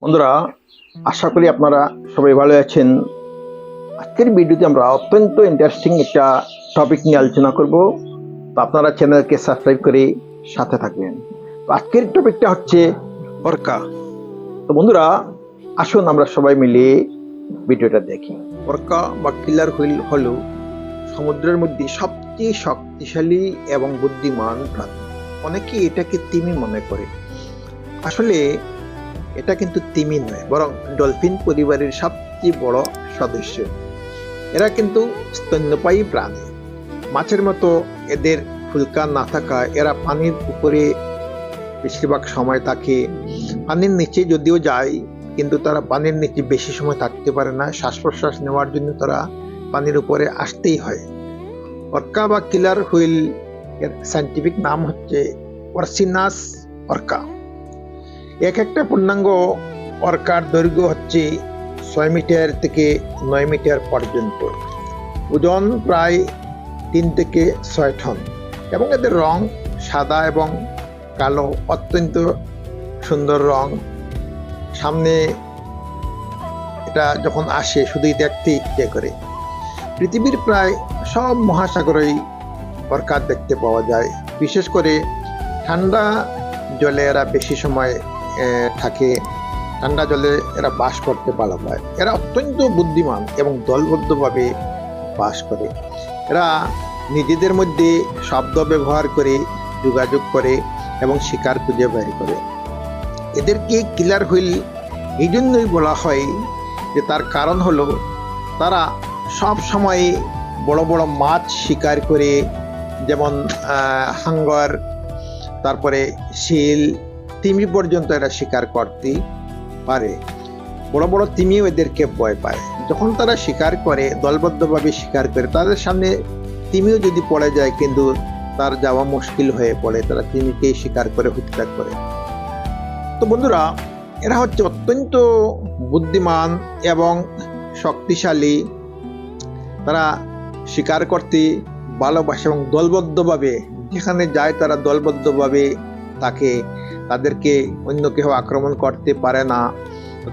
বন্ধুরা, আশা করি আপনারা সবাই ভালো আছেন। আজকের ভিডিওতে আমরা অত্যন্ত ইন্টারেস্টিং একটা টপিক নিয়ে আলোচনা করব। তো আপনারা চ্যানেলকে সাবস্ক্রাইব করে সাথে থাকবেন। তো আজকের টপিকটা হচ্ছে অর্কা। তো বন্ধুরা, আসুন আমরা সবাই মিলে ভিডিওটা দেখি। অর্কা বা কিলার হুইল হলো সমুদ্রের মধ্যে সবচেয়ে শক্তিশালী এবং বুদ্ধিমান প্রাণী। অনেকে এটাকে তিমি মনে করে। আসলে এটা কিন্তু তিমি নয়, বরং ডলফিন পরিবারের সবচেয়ে বড় সদস্য। এরা কিন্তু স্তন্যপায়ী প্রাণী। মাছের মতো এদের ফুলকা না থাকায় এরা পানির উপরে বেশিরভাগ সময় থাকে। পানির নিচে যদিও যায়, কিন্তু তারা পানির নিচে বেশি সময় থাকতে পারে না। শ্বাস প্রশ্বাস নেওয়ার জন্য তারা পানির উপরে আসতেই হয়। অর্কা বা কিলার হুইল এর সায়েন্টিফিক নাম হচ্ছে অর্সিনাস অর্কা। এক একটা পূর্ণাঙ্গ অর্কার দৈর্ঘ্য হচ্ছে 6 মিটার থেকে 9 মিটার পর্যন্ত। ওজন প্রায় 3 থেকে 6 টন এবং এদের রং সাদা এবং কালো, অত্যন্ত সুন্দর রং। সামনে এটা যখন আসে শুধুই দেখতে ইচ্ছে করে। পৃথিবীর প্রায় সব মহাসাগরেই অর্কা দেখতে পাওয়া যায়। বিশেষ করে ঠান্ডা জলে এরা বেশি সময় থাকে। ঠান্ডা জলে এরা বাস করতে ভালো পায়। এরা অত্যন্ত বুদ্ধিমান এবং দলবদ্ধভাবে বাস করে। এরা নিজেদের মধ্যে শব্দ ব্যবহার করে যোগাযোগ করে এবং শিকার খুঁজে বের করে। এদেরকে কিলার হুইল এই জন্যই বলা হয় যে তার কারণ হলো তারা সব সময় বড় বড় মাছ শিকার করে, যেমন হাঙ্গর, তারপরে শিল, তিমি পর্যন্ত এরা শিকার করতে পারে। বড় বড় তিমিও এদেরকে ভয় পায়। যখন তারা শিকার করে, দলবদ্ধভাবে শিকার করে, তাদের সামনে তিমিও যদি পড়ে যায়, কিন্তু তার যাওয়া মুশকিল হয়ে পড়ে, তারা তিমিকেই শিকার করে হত্যা করে। তো বন্ধুরা, এরা হচ্ছে অত্যন্ত বুদ্ধিমান এবং শক্তিশালী। তারা শিকার করতে ভালোবাসে এবং দলবদ্ধভাবে যেখানে যায় তারা দলবদ্ধভাবে থাকে। তাদেরকে অন্য কেউ আক্রমণ করতে পারে না।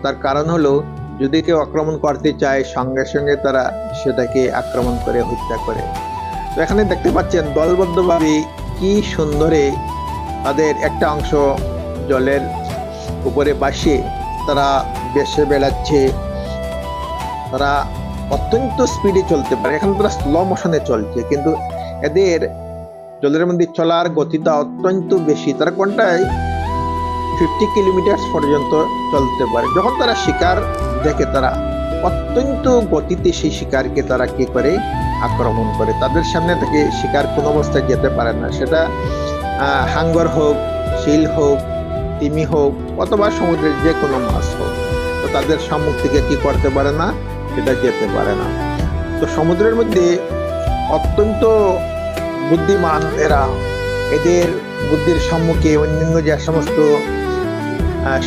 তার কারণ হলো, যদি কেউ আক্রমণ করতে চায়, সঙ্গে সঙ্গে তারা সেটাকে আক্রমণ করে হত্যা করে। তো এখানে দেখতে পাচ্ছেন দলবদ্ধভাবে কি সুন্দরে তাদের একটা অংশ জলের উপরে বাসে তারা বেশে বেড়াচ্ছে। তারা অত্যন্ত স্পিডে চলতে পারে। এখন তারা স্লো মোশনে চলছে, কিন্তু এদের জলের মধ্যে চলার গতিটা অত্যন্ত বেশি। তারা ঘন্টায় 50 কিলোমিটার পর্যন্ত চলতে পারে। যখন তারা শিকার দেখে, তারা অত্যন্ত গতিতে সেই শিকারকে তারা কি করে আক্রমণ করে। তাদের সামনে থেকে শিকার কোন অবস্থায় যেতে পারে না। সেটা হাঙ্গর হোক, শিল হোক, তিমি হোক, অথবা সমুদ্রের যে কোনো মাছ হোক, তো তাদের সম্মুখ থেকে কি করতে পারে না, সেটা যেতে পারে না। তো সমুদ্রের মধ্যে অত্যন্ত বুদ্ধিমান এরা। এদের বুদ্ধির সম্মুখে অন্যান্য যে সমস্ত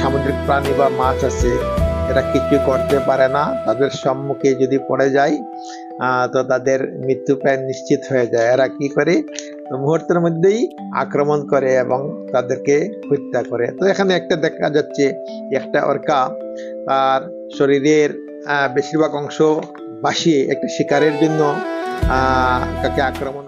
সামুদ্রিক প্রাণী বা মাছ আছে, এরা কিছু করতে পারে না। তাদের সম্মুখে যদি পড়ে যায়, তো তাদের মৃত্যু প্রায় নিশ্চিত হয়ে যায়। এরা কি করে, মুহূর্তের মধ্যেই আক্রমণ করে এবং তাদেরকে হত্যা করে। তো এখানে একটা দেখা যাচ্ছে, একটা অর্কা তার শরীরের বেশিরভাগ অংশ বাসিয়ে একটা শিকারের জন্য তাকে আক্রমণ